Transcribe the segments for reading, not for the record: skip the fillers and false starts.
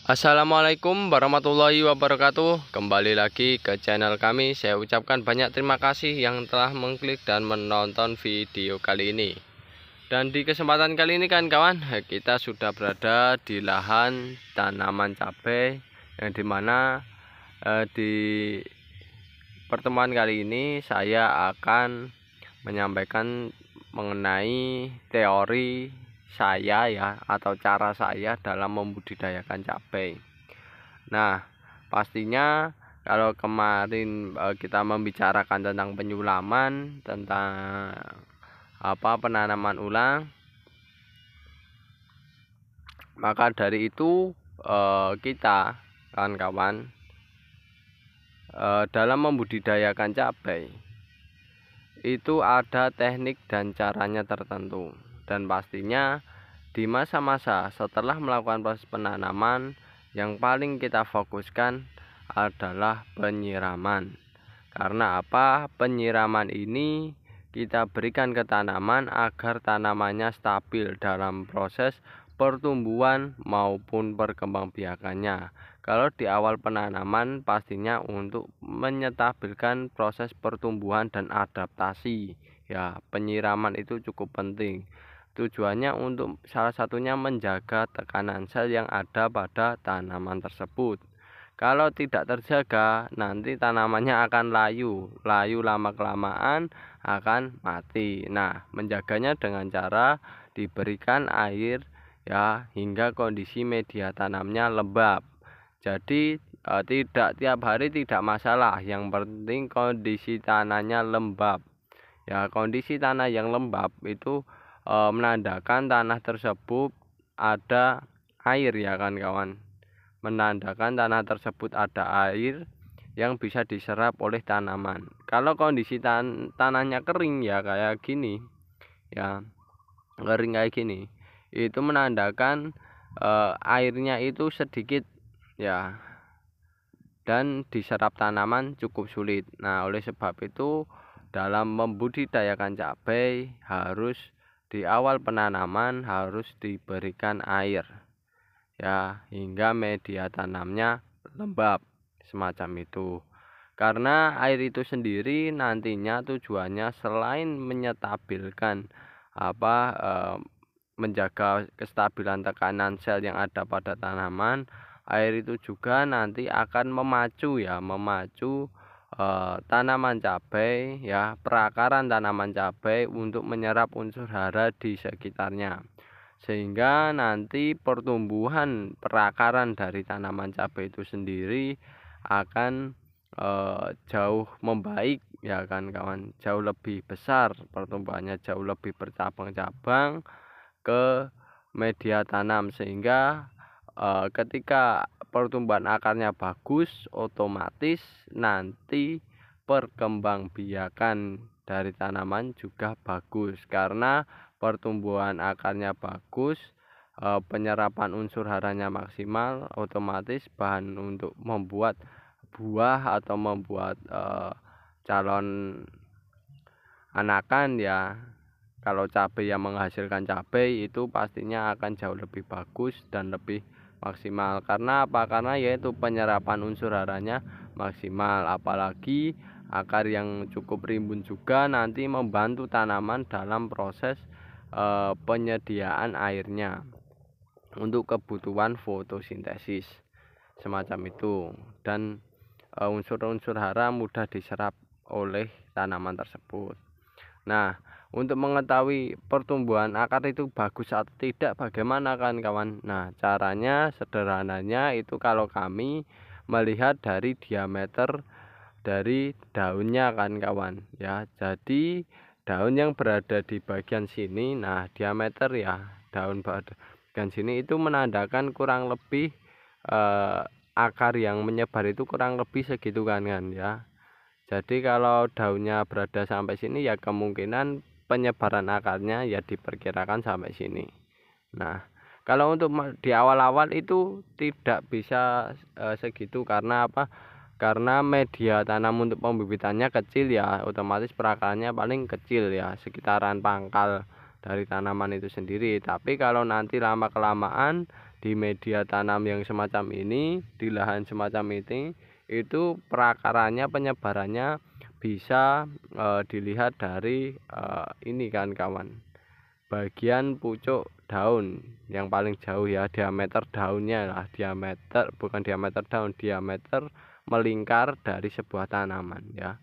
Assalamualaikum warahmatullahi wabarakatuh. Kembali lagi ke channel kami. Saya ucapkan banyak terima kasih yang telah mengklik dan menonton video kali ini. Dan di kesempatan kali ini kan kawan, kita sudah berada di lahan tanaman cabai, yang dimana di pertemuan kali ini saya akan menyampaikan mengenai teori saya ya, atau cara saya dalam membudidayakan cabai. Nah, pastinya kalau kemarin kita membicarakan tentang penyulaman, tentang penanaman ulang, maka dari itu kita kawan-kawan dalam membudidayakan cabai itu ada teknik dan caranya tertentu, dan pastinya di masa-masa setelah melakukan proses penanaman yang paling kita fokuskan adalah penyiraman. Karena apa? Penyiraman ini kita berikan ke tanaman agar tanamannya stabil dalam proses pertumbuhan maupun perkembangbiakannya. Kalau di awal penanaman pastinya untuk menyetabilkan proses pertumbuhan dan adaptasi ya, penyiraman itu cukup penting. Tujuannya untuk salah satunya menjaga tekanan sel yang ada pada tanaman tersebut. Kalau tidak terjaga, nanti tanamannya akan layu lama kelamaan akan mati. Nah, menjaganya dengan cara diberikan air ya, hingga kondisi media tanamnya lembab. Jadi tidak tiap hari tidak masalah, yang penting kondisi tanahnya lembab ya. Kondisi tanah yang lembab itu menandakan tanah tersebut ada air ya kan kawan, menandakan tanah tersebut ada air yang bisa diserap oleh tanaman. Kalau kondisi tanahnya kering ya kayak gini ya, kering kayak gini, itu menandakan airnya itu sedikit ya, dan diserap tanaman cukup sulit. Nah, oleh sebab itu dalam membudidayakan cabai harus di awal penanaman harus diberikan air ya, hingga media tanamnya lembab semacam itu. Karena air itu sendiri nantinya tujuannya selain menyetabilkan menjaga kestabilan tekanan sel yang ada pada tanaman, air itu juga nanti akan memacu tanaman cabai ya, perakaran tanaman cabai untuk menyerap unsur hara di sekitarnya, sehingga nanti pertumbuhan perakaran dari tanaman cabai itu sendiri akan jauh membaik ya kan kawan, jauh lebih besar pertumbuhannya, jauh lebih bercabang-cabang ke media tanam, sehingga ketika pertumbuhan akarnya bagus, otomatis nanti perkembangbiakan dari tanaman juga bagus. Karena pertumbuhan akarnya bagus, penyerapan unsur haranya maksimal, otomatis bahan untuk membuat buah atau membuat calon anakan ya, kalau cabai yang menghasilkan cabai itu pastinya akan jauh lebih bagus dan lebih maksimal. Karena apa? Karena yaitu penyerapan unsur haranya maksimal, apalagi akar yang cukup rimbun juga nanti membantu tanaman dalam proses penyediaan airnya untuk kebutuhan fotosintesis semacam itu, dan unsur-unsur hara mudah diserap oleh tanaman tersebut. Nah, untuk mengetahui pertumbuhan akar itu bagus atau tidak bagaimana kan kawan? Nah, caranya sederhananya itu kalau kami melihat dari diameter dari daunnya kan kawan ya. Jadi daun yang berada di bagian sini, nah diameter ya daun bagian sini itu menandakan kurang lebih akar yang menyebar itu kurang lebih segitu kan ya. Jadi kalau daunnya berada sampai sini ya kemungkinan penyebaran akarnya ya diperkirakan sampai sini. Nah, kalau untuk di awal-awal itu tidak bisa segitu. Karena apa? Karena media tanam untuk pembibitannya kecil ya, otomatis perakarannya paling kecil ya, sekitaran pangkal dari tanaman itu sendiri. Tapi kalau nanti lama kelamaan di media tanam yang semacam ini, di lahan semacam ini, itu perakarannya, penyebarannya bisa dilihat dari ini kan kawan, bagian pucuk daun yang paling jauh ya, diameter daunnya lah, diameter bukan diameter daun, diameter melingkar dari sebuah tanaman ya,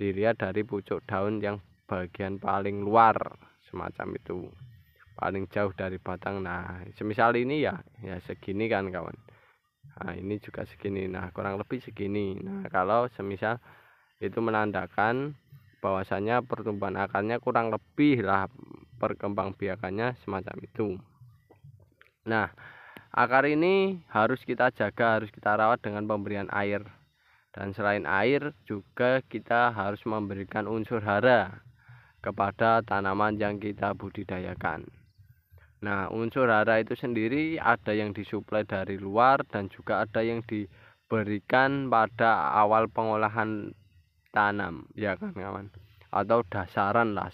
dilihat dari pucuk daun yang bagian paling luar semacam itu, paling jauh dari batang. Nah semisal ini ya segini kan kawan, nah ini juga segini, nah kurang lebih segini. Nah kalau semisal itu menandakan bahwasanya pertumbuhan akarnya kurang lebih lah, perkembangbiakannya semacam itu. Nah akar ini harus kita jaga, harus kita rawat dengan pemberian air, dan selain air juga kita harus memberikan unsur hara kepada tanaman yang kita budidayakan. Nah unsur hara itu sendiri ada yang disuplai dari luar dan juga ada yang diberikan pada awal pengolahan tanam ya kan kawan, atau dasaran lah,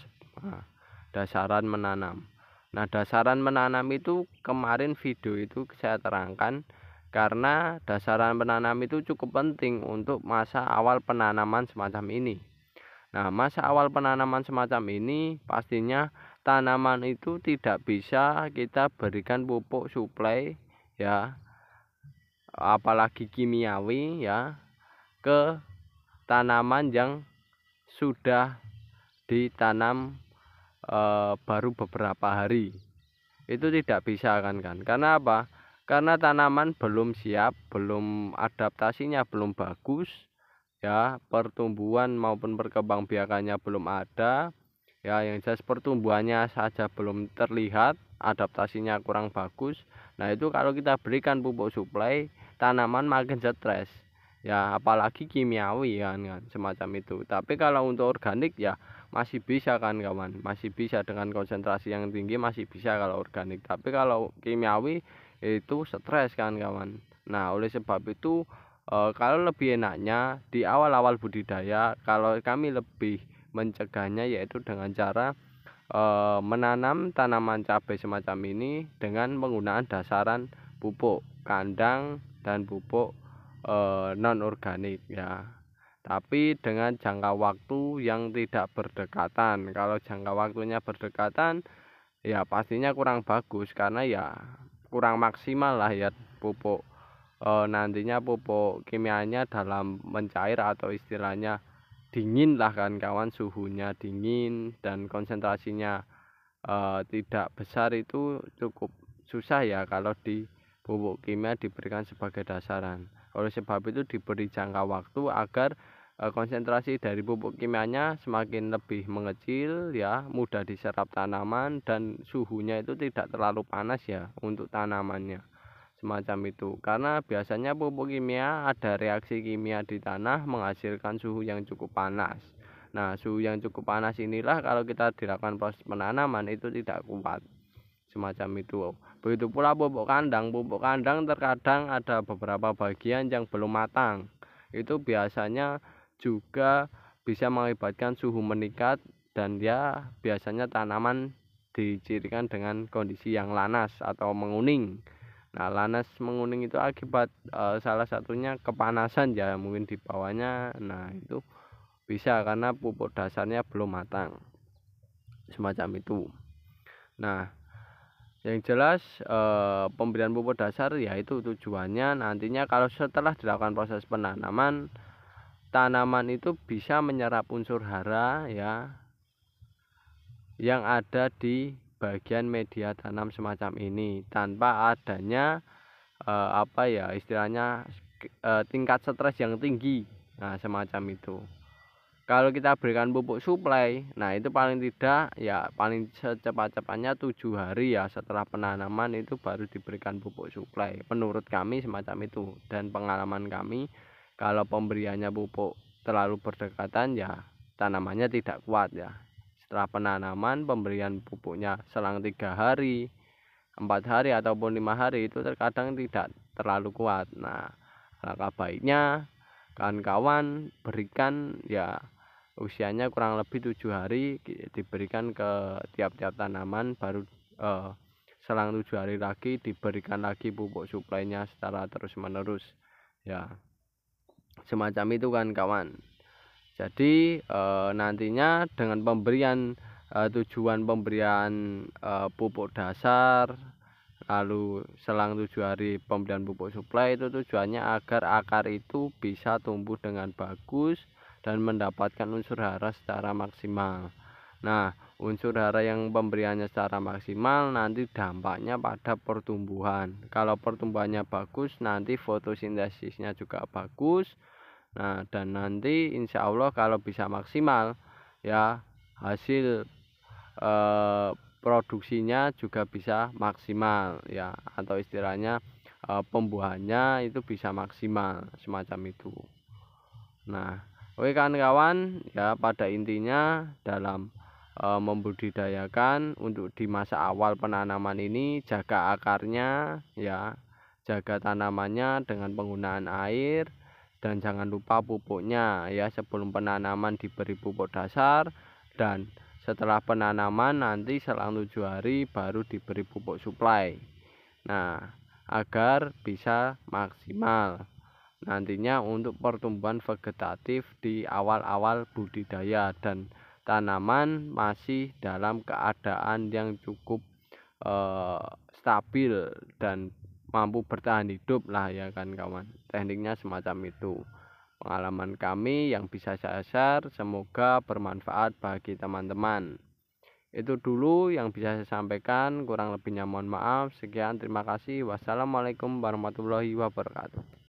dasaran menanam. Nah dasaran menanam itu kemarin video itu saya terangkan karena dasaran menanam itu cukup penting untuk masa awal penanaman semacam ini. Nah masa awal penanaman semacam ini pastinya tanaman itu tidak bisa kita berikan pupuk suplai ya, apalagi kimiawi ya, ke tanaman yang sudah ditanam baru beberapa hari. Itu tidak bisa kan, karena apa? Karena tanaman belum siap, belum adaptasinya belum bagus ya, pertumbuhan maupun perkembangbiakannya belum ada ya, yang jelas pertumbuhannya saja belum terlihat, adaptasinya kurang bagus. Nah itu kalau kita berikan pupuk suplai, tanaman makin stres ya, apalagi kimiawi kan semacam itu. Tapi kalau untuk organik ya masih bisa kan kawan, masih bisa dengan konsentrasi yang tinggi, masih bisa kalau organik. Tapi kalau kimiawi itu stres kan kawan. Nah oleh sebab itu kalau lebih enaknya di awal-awal budidaya, kalau kami lebih mencegahnya yaitu dengan cara menanam tanaman cabai semacam ini dengan penggunaan dasaran pupuk kandang dan pupuk non organik ya, tapi dengan jangka waktu yang tidak berdekatan. Kalau jangka waktunya berdekatan ya pastinya kurang bagus, karena ya kurang maksimal lah ya pupuk nantinya pupuk kimianya dalam mencair atau istilahnya dingin lah kan kawan, suhunya dingin dan konsentrasinya tidak besar, itu cukup susah ya kalau di pupuk kimia diberikan sebagai dasaran. Oleh sebab itu diberi jangka waktu agar konsentrasi dari pupuk kimianya semakin lebih mengecil ya, mudah diserap tanaman, dan suhunya itu tidak terlalu panas ya untuk tanamannya semacam itu. Karena biasanya pupuk kimia ada reaksi kimia di tanah menghasilkan suhu yang cukup panas. Nah suhu yang cukup panas inilah kalau kita dilakukan proses penanaman itu tidak kuat semacam itu. Begitu pula pupuk kandang terkadang ada beberapa bagian yang belum matang, itu biasanya juga bisa mengakibatkan suhu meningkat, dan ya biasanya tanaman dicirikan dengan kondisi yang lanas atau menguning. Nah lanas menguning itu akibat salah satunya kepanasan ya mungkin di bawahnya. Nah itu bisa karena pupuk dasarnya belum matang semacam itu. Nah yang jelas pemberian pupuk dasar yaitu tujuannya nantinya kalau setelah dilakukan proses penanaman, tanaman itu bisa menyerap unsur hara ya yang ada di bagian media tanam semacam ini tanpa adanya apa ya istilahnya tingkat stres yang tinggi. Nah semacam itu. Kalau kita berikan pupuk suplai, nah itu paling tidak ya paling secepat-cepatnya 7 hari ya setelah penanaman itu baru diberikan pupuk suplai. Menurut kami semacam itu, dan pengalaman kami kalau pemberiannya pupuk terlalu berdekatan ya tanamannya tidak kuat ya. Setelah penanaman pemberian pupuknya selang 3 hari, 4 hari ataupun 5 hari itu terkadang tidak terlalu kuat. Nah langkah baiknya kawan-kawan berikan ya usianya kurang lebih 7 hari, diberikan ke tiap-tiap tanaman baru selang 7 hari lagi diberikan lagi pupuk suplainya secara terus menerus ya, semacam itu kan kawan. Jadi nantinya dengan pemberian tujuan pemberian pupuk dasar, lalu selang 7 hari pemberian pupuk suplai, itu tujuannya agar akar itu bisa tumbuh dengan bagus dan mendapatkan unsur hara secara maksimal. Nah, unsur hara yang pemberiannya secara maksimal nanti dampaknya pada pertumbuhan. Kalau pertumbuhannya bagus, nanti fotosintesisnya juga bagus. Nah, dan nanti insya Allah kalau bisa maksimal ya, hasil produksinya juga bisa maksimal ya, atau istilahnya pembuahannya itu bisa maksimal semacam itu. Nah, oke kawan-kawan ya, pada intinya dalam membudidayakan untuk di masa awal penanaman ini, jaga akarnya ya, jaga tanamannya dengan penggunaan air, dan jangan lupa pupuknya ya, sebelum penanaman diberi pupuk dasar, dan setelah penanaman nanti selang 7 hari baru diberi pupuk suplai. Nah, agar bisa maksimal nantinya untuk pertumbuhan vegetatif di awal-awal budidaya dan tanaman masih dalam keadaan yang cukup stabil dan mampu bertahan hidup lah ya kan kawan. Tekniknya semacam itu, pengalaman kami yang bisa saya share, semoga bermanfaat bagi teman-teman. Itu dulu yang bisa saya sampaikan, kurang lebihnya mohon maaf. Sekian, terima kasih. Wassalamualaikum warahmatullahi wabarakatuh.